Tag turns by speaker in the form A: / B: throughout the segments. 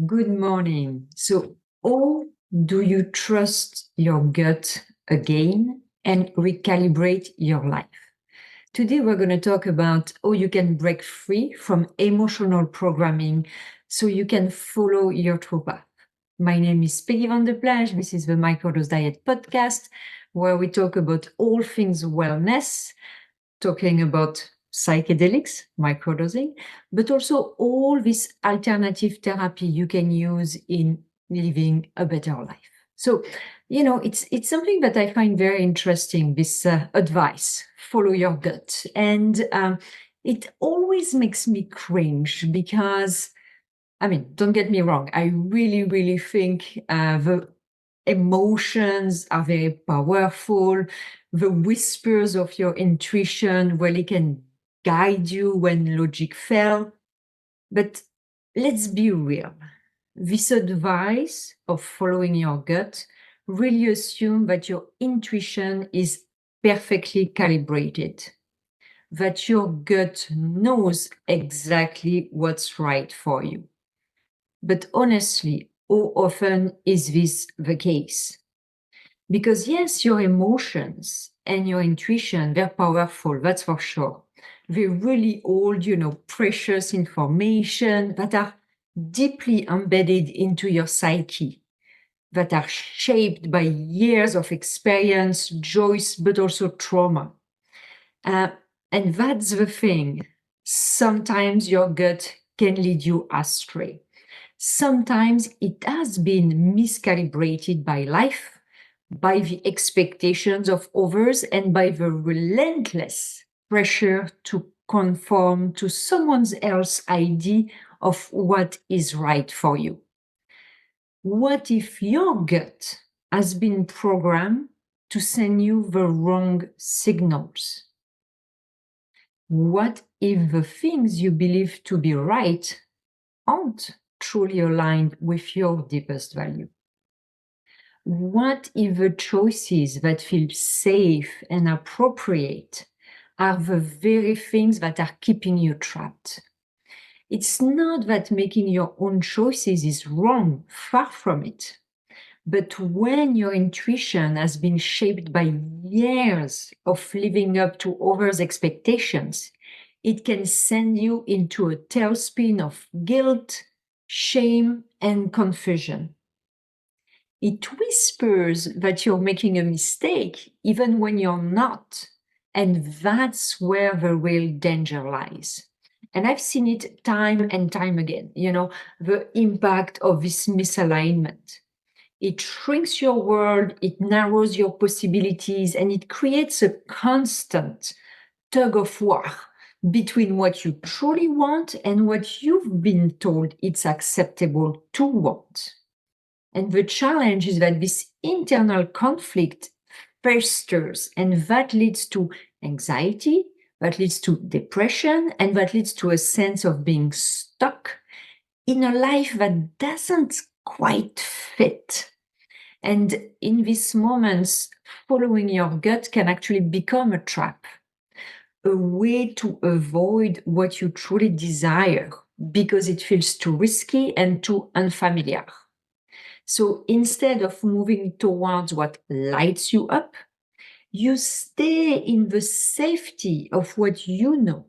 A: Good morning. So, how do you trust your gut again and recalibrate your life? Today, we're going to talk about how you can break free from emotional programming so you can follow your true path. My name is Peggy van der Plassche. This is the Microdose Diet podcast, where we talk about all things wellness, talking about psychedelics, microdosing, but also all this alternative therapy you can use in living a better life. So, it's something that I find very interesting, this advice, follow your gut. And it always makes me cringe because, I mean, don't get me wrong, I really, really think the emotions are very powerful. The whispers of your intuition really can guide you when logic fails. But let's be real. This advice of following your gut really assumes that your intuition is perfectly calibrated, that your gut knows exactly what's right for you. But honestly, how often is this the case? Because yes, your emotions and your intuition, they're powerful, that's for sure. They really hold, precious information that are deeply embedded into your psyche, that are shaped by years of experience, joys, but also trauma. Uh, and that's the thing. Sometimes your gut can lead you astray. Sometimes it has been miscalibrated by life, by the expectations of others, and by the relentless pressure to conform to someone else's idea of what is right for you. What if your gut has been programmed to send you the wrong signals? What if the things you believe to be right aren't truly aligned with your deepest value? What if the choices that feel safe and appropriate are the very things that are keeping you trapped? It's not that making your own choices is wrong, far from it. But when your intuition has been shaped by years of living up to others' expectations, it can send you into a tailspin of guilt, shame, and confusion. It whispers that you're making a mistake, even when you're not. And that's where the real danger lies. And I've seen it time and time again, the impact of this misalignment. It shrinks your world, it narrows your possibilities, and it creates a constant tug of war between what you truly want and what you've been told it's acceptable to want. And the challenge is that this internal conflict festers, and that leads to anxiety, that leads to depression, and that leads to a sense of being stuck in a life that doesn't quite fit. And in these moments, following your gut can actually become a trap, a way to avoid what you truly desire because it feels too risky and too unfamiliar. So instead of moving towards what lights you up, you stay in the safety of what you know,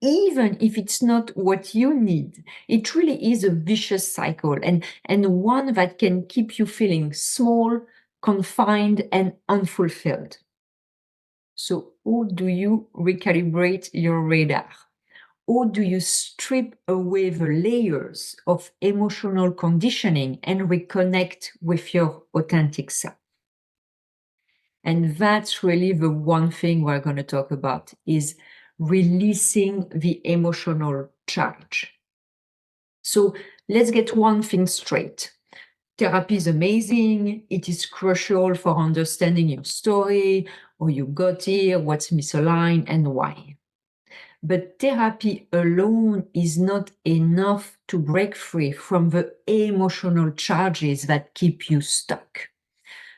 A: even if it's not what you need. It really is a vicious cycle and one that can keep you feeling small, confined, and unfulfilled. So, how do you recalibrate your radar? Or do you strip away the layers of emotional conditioning and reconnect with your authentic self? And that's really the one thing we're going to talk about is releasing the emotional charge. So let's get one thing straight. Therapy is amazing. It is crucial for understanding your story, how you got here, what's misaligned, and why. But therapy alone is not enough to break free from the emotional charges that keep you stuck.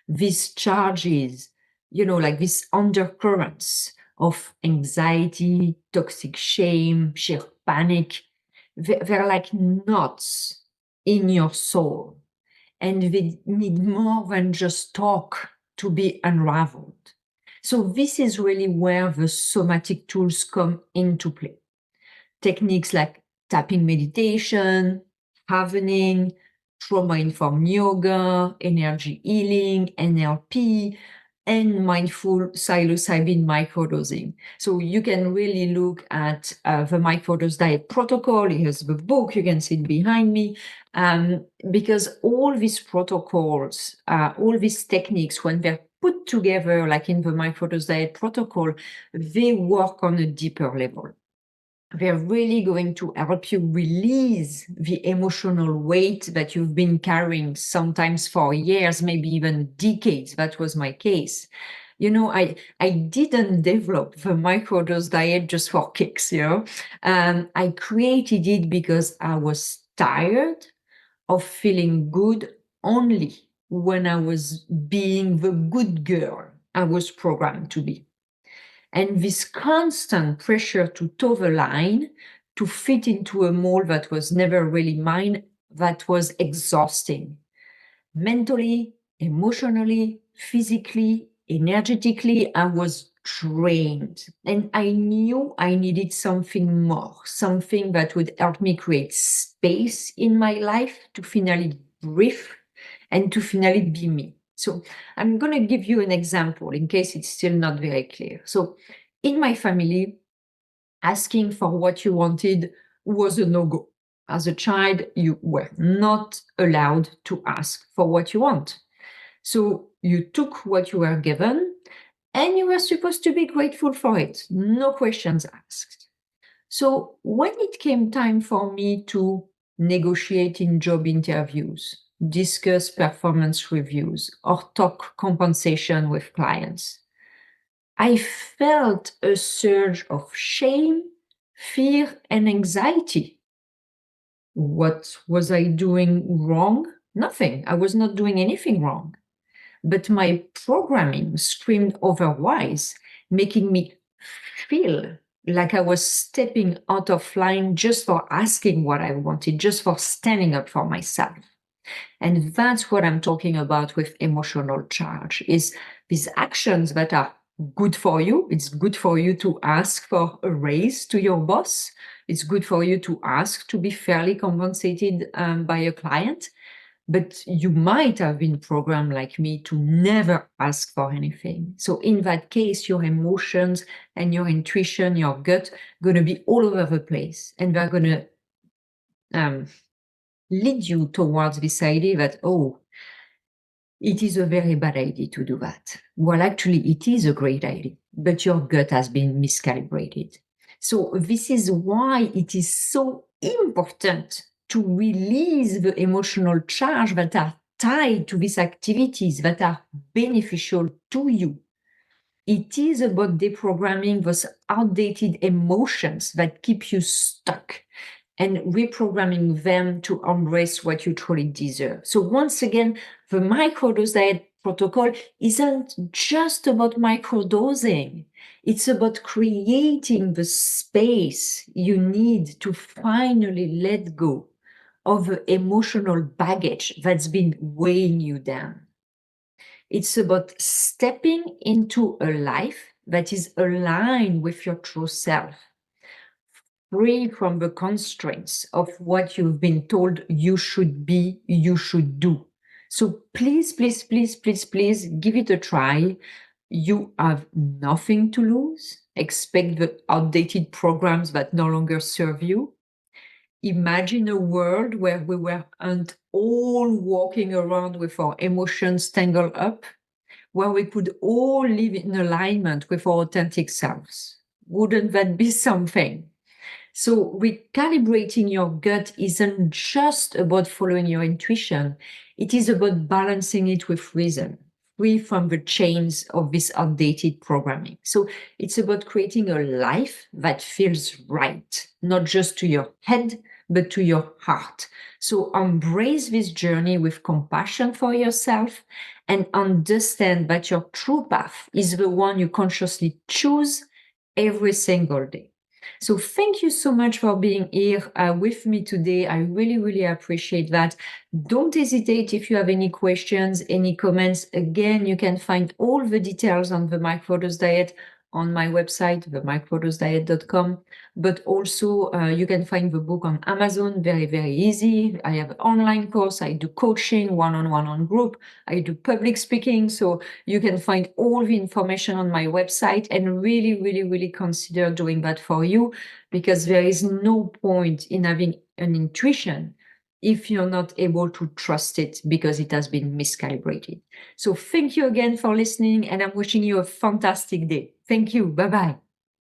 A: These charges, like these undercurrents of anxiety, toxic shame, sheer panic, they're like knots in your soul, and they need more than just talk to be unraveled. So this is really where the somatic tools come into play. Techniques like tapping meditation, hardening, trauma-informed yoga, energy healing, NLP, and mindful psilocybin microdosing. So you can really look at the microdose diet protocol. Here's the book. You can see it behind me. Because all these protocols, all these techniques, when they're put together, like in the microdose diet protocol, they work on a deeper level. They're really going to help you release the emotional weight that you've been carrying, sometimes for years, maybe even decades. That was my case. I didn't develop the microdose diet just for kicks, I created it because I was tired of feeling good only when I was being the good girl I was programmed to be. And this constant pressure to toe the line, to fit into a mold that was never really mine, that was exhausting. Mentally, emotionally, physically, energetically, I was drained. And I knew I needed something more, something that would help me create space in my life to finally breathe and to finally be me. So I'm going to give you an example in case it's still not very clear. So in my family, asking for what you wanted was a no-go. As a child, you were not allowed to ask for what you want. So you took what you were given and you were supposed to be grateful for it. No questions asked. So when it came time for me to negotiate in job interviews, discuss performance reviews, or talk compensation with clients, I felt a surge of shame, fear, and anxiety. What was I doing wrong? Nothing. I was not doing anything wrong. But my programming screamed otherwise, making me feel like I was stepping out of line just for asking what I wanted, just for standing up for myself. And that's what I'm talking about with emotional charge, is these actions that are good for you. It's good for you to ask for a raise to your boss. It's good for you to ask to be fairly compensated by a client. But you might have been programmed like me to never ask for anything. So in that case, your emotions and your intuition, your gut, going to be all over the place. And they're going to lead you towards this idea that, oh, it is a very bad idea to do that. Well, actually, it is a great idea, but your gut has been miscalibrated. So this is why it is so important to release the emotional charge that are tied to these activities that are beneficial to you. It is about deprogramming those outdated emotions that keep you stuck and reprogramming them to embrace what you truly deserve. So once again, the microdose diet protocol isn't just about microdosing. It's about creating the space you need to finally let go of the emotional baggage that's been weighing you down. It's about stepping into a life that is aligned with your true self, free from the constraints of what you've been told you should be, you should do. So please, please, please, please, please give it a try. You have nothing to lose. Expect the outdated programs that no longer serve you. Imagine a world where we weren't all walking around with our emotions tangled up, where we could all live in alignment with our authentic selves. Wouldn't that be something? So recalibrating your gut isn't just about following your intuition. It is about balancing it with reason, free from the chains of this outdated programming. So it's about creating a life that feels right, not just to your head, but to your heart. So embrace this journey with compassion for yourself and understand that your true path is the one you consciously choose every single day. So thank you so much for being here with me today. I really, really appreciate that. Don't hesitate if you have any questions, any comments. Again, you can find all the details on the microdose diet on my website, themicrodosediet.com. But also, you can find the book on Amazon, very, very easy. I have an online course. I do coaching, one-on-one on group. I do public speaking. So you can find all the information on my website, and really, really, really consider doing that for you, because there is no point in having an intuition if you're not able to trust it because it has been miscalibrated. So thank you again for listening, and I'm wishing you a fantastic day. Thank you. Bye-bye.